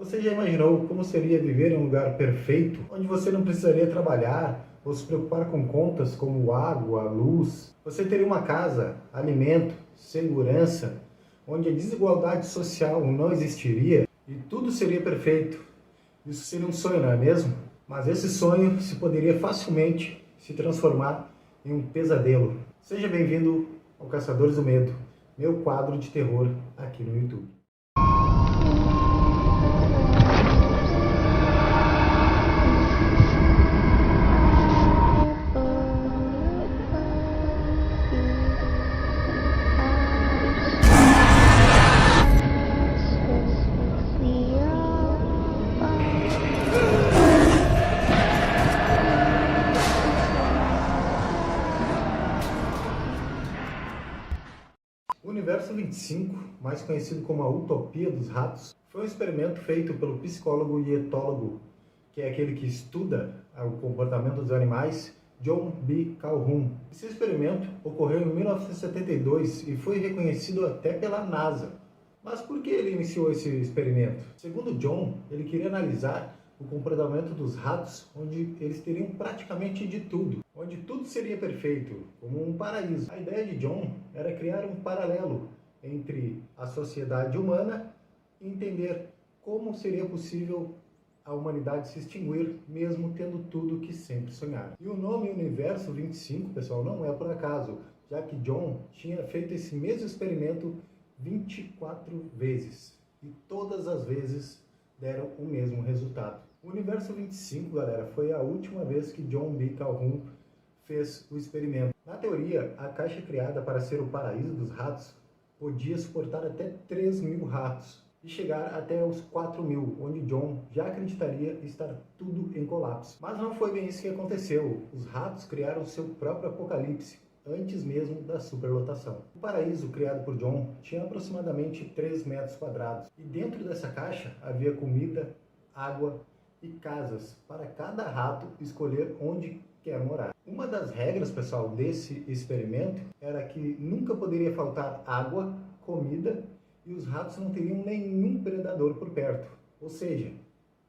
Você já imaginou como seria viver em um lugar perfeito, onde você não precisaria trabalhar ou se preocupar com contas como água, luz? Você teria uma casa, alimento, segurança, onde a desigualdade social não existiria e tudo seria perfeito. Isso seria um sonho, não é mesmo? Mas esse sonho se poderia facilmente se transformar em um pesadelo. Seja bem-vindo ao Caçadores do Medo, meu quadro de terror aqui no YouTube. O Universo 25, mais conhecido como a Utopia dos Ratos, foi um experimento feito pelo psicólogo e etólogo, que é aquele que estuda o comportamento dos animais, John B. Calhoun. Esse experimento ocorreu em 1972 e foi reconhecido até pela NASA. Mas por que ele iniciou esse experimento? Segundo John, ele queria analisar o comportamento dos ratos, onde eles teriam praticamente de tudo, onde tudo seria perfeito, como um paraíso. A ideia de John era criar um paralelo entre a sociedade humana e entender como seria possível a humanidade se extinguir, mesmo tendo tudo que sempre sonharam. E o nome Universo 25, pessoal, não é por acaso, já que John tinha feito esse mesmo experimento 24 vezes, e todas as vezes deram o mesmo resultado. O Universo 25, galera, foi a última vez que John B. Calhoun fez o experimento. Na teoria, a caixa criada para ser o paraíso dos ratos podia suportar até 3.000 ratos e chegar até os 4.000, onde John já acreditaria estar tudo em colapso. Mas não foi bem isso que aconteceu. Os ratos criaram seu próprio apocalipse antes mesmo da superlotação. O paraíso criado por John tinha aproximadamente 3 metros quadrados e dentro dessa caixa havia comida, água e casas para cada rato escolher onde quer morar. Uma das regras, pessoal, desse experimento era que nunca poderia faltar água, comida e os ratos não teriam nenhum predador por perto. Ou seja,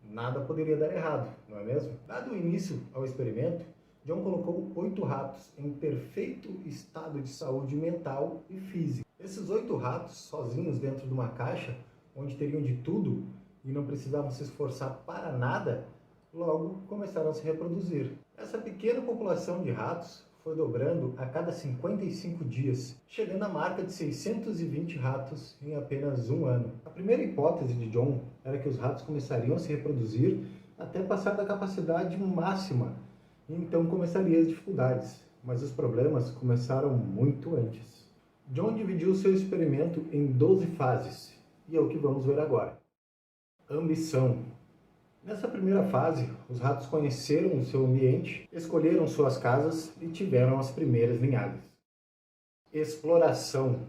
nada poderia dar errado, não é mesmo? Dado o início ao experimento, John colocou 8 ratos em perfeito estado de saúde mental e física. Esses 8 ratos, sozinhos dentro de uma caixa, onde teriam de tudo e não precisavam se esforçar para nada, logo começaram a se reproduzir. Essa pequena população de ratos foi dobrando a cada 55 dias, chegando à marca de 620 ratos em apenas um ano. A primeira hipótese de John era que os ratos começariam a se reproduzir até passar da capacidade máxima, e então começariam as dificuldades, mas os problemas começaram muito antes. John dividiu seu experimento em 12 fases, e é o que vamos ver agora. Ambição. Nessa primeira fase, os ratos conheceram o seu ambiente, escolheram suas casas e tiveram as primeiras ninhadas. Exploração.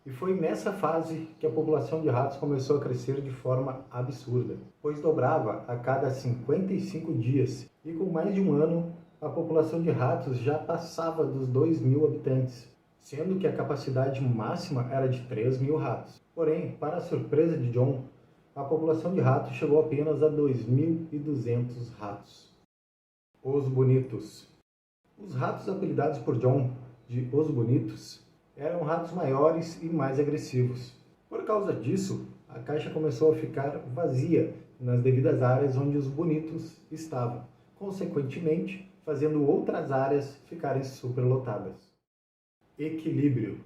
E foi nessa fase que a população de ratos começou a crescer de forma absurda, pois dobrava a cada 55 dias, e com mais de um ano, a população de ratos já passava dos 2.000 habitantes, sendo que a capacidade máxima era de 3.000 ratos. Porém, para a surpresa de John, a população de ratos chegou apenas a 2.200 ratos. Os Bonitos. Os ratos apelidados por John de Os Bonitos eram ratos maiores e mais agressivos. Por causa disso, a caixa começou a ficar vazia nas devidas áreas onde os bonitos estavam, consequentemente, fazendo outras áreas ficarem superlotadas. Equilíbrio.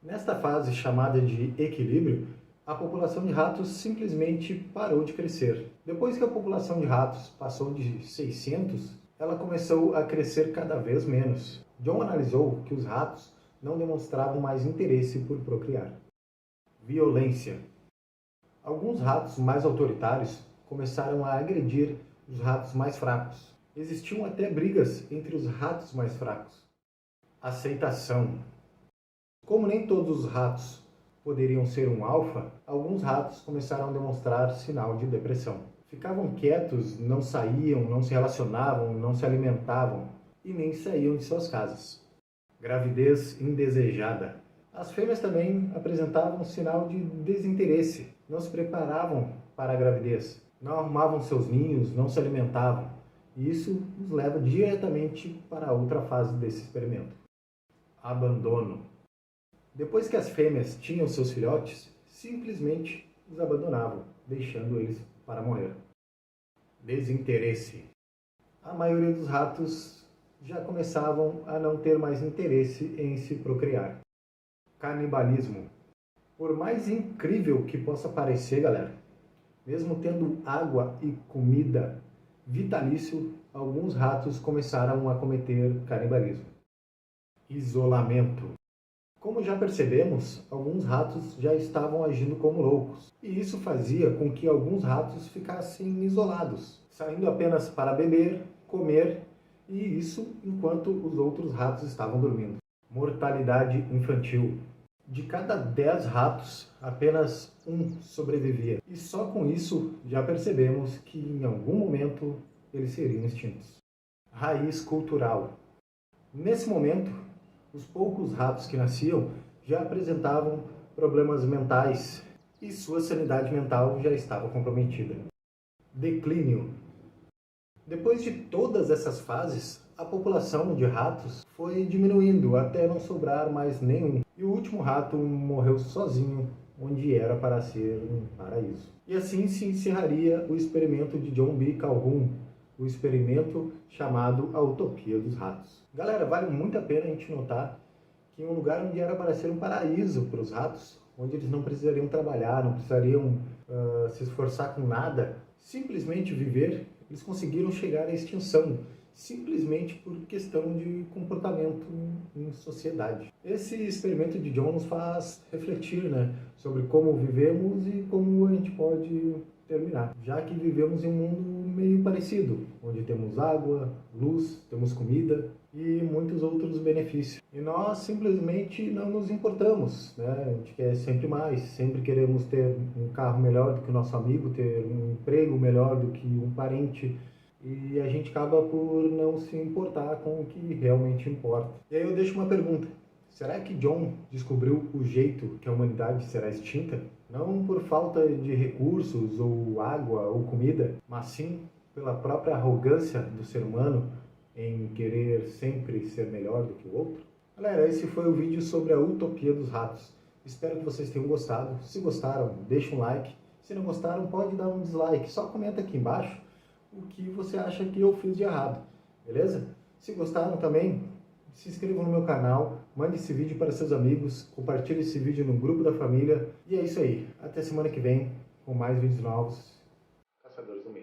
Nesta fase chamada de equilíbrio, a população de ratos simplesmente parou de crescer. Depois que a população de ratos passou de 600, ela começou a crescer cada vez menos. John analisou que os ratos não demonstravam mais interesse por procriar. Violência. Alguns ratos mais autoritários começaram a agredir os ratos mais fracos. Existiam até brigas entre os ratos mais fracos. Aceitação. Como nem todos os ratos poderiam ser um alfa, alguns ratos começaram a demonstrar sinal de depressão. Ficavam quietos, não saíam, não se relacionavam, não se alimentavam e nem saíam de suas casas. Gravidez indesejada. As fêmeas também apresentavam sinal de desinteresse, não se preparavam para a gravidez. Não arrumavam seus ninhos, não se alimentavam. E isso nos leva diretamente para a outra fase desse experimento. Abandono. Depois que as fêmeas tinham seus filhotes, simplesmente os abandonavam, deixando eles para morrer. Desinteresse. A maioria dos ratos já começavam a não ter mais interesse em se procriar. Canibalismo. Por mais incrível que possa parecer, galera, mesmo tendo água e comida vitalício, alguns ratos começaram a cometer canibalismo. Isolamento. Como já percebemos, alguns ratos já estavam agindo como loucos, e isso fazia com que alguns ratos ficassem isolados, saindo apenas para beber, comer, e isso enquanto os outros ratos estavam dormindo. Mortalidade infantil. De cada 10 ratos, apenas um sobrevivia. E só com isso já percebemos que em algum momento eles seriam extintos. Raiz cultural. Nesse momento, os poucos ratos que nasciam já apresentavam problemas mentais e sua sanidade mental já estava comprometida. Declínio. Depois de todas essas fases, a população de ratos foi diminuindo até não sobrar mais nenhum. E o último rato morreu sozinho, onde era para ser um paraíso. E assim se encerraria o experimento de John B. Calhoun, o experimento chamado A Utopia dos Ratos. Galera, vale muito a pena a gente notar que em um lugar onde era para ser um paraíso para os ratos, onde eles não precisariam trabalhar, não precisariam se esforçar com nada, simplesmente viver, eles conseguiram chegar à extinção, simplesmente por questão de comportamento em sociedade. Esse experimento de John nos faz refletir, né, sobre como vivemos e como a gente pode terminar, já que vivemos em um mundo meio parecido, onde temos água, luz, temos comida e muitos outros benefícios. E nós simplesmente não nos importamos, né? A gente quer sempre mais, sempre queremos ter um carro melhor do que o nosso amigo, ter um emprego melhor do que um parente, e a gente acaba por não se importar com o que realmente importa. E aí eu deixo uma pergunta. Será que John descobriu o jeito que a humanidade será extinta? Não por falta de recursos, ou água, ou comida, mas sim pela própria arrogância do ser humano em querer sempre ser melhor do que o outro? Galera, esse foi o vídeo sobre a utopia dos ratos. Espero que vocês tenham gostado. Se gostaram, deixa um like. Se não gostaram, pode dar um dislike. Só comenta aqui embaixo o que você acha que eu fiz de errado, beleza? Se gostaram também, se inscrevam no meu canal, mande esse vídeo para seus amigos, compartilhe esse vídeo no grupo da família. E é isso aí. Até semana que vem com mais vídeos novos. Caçadores do Medo.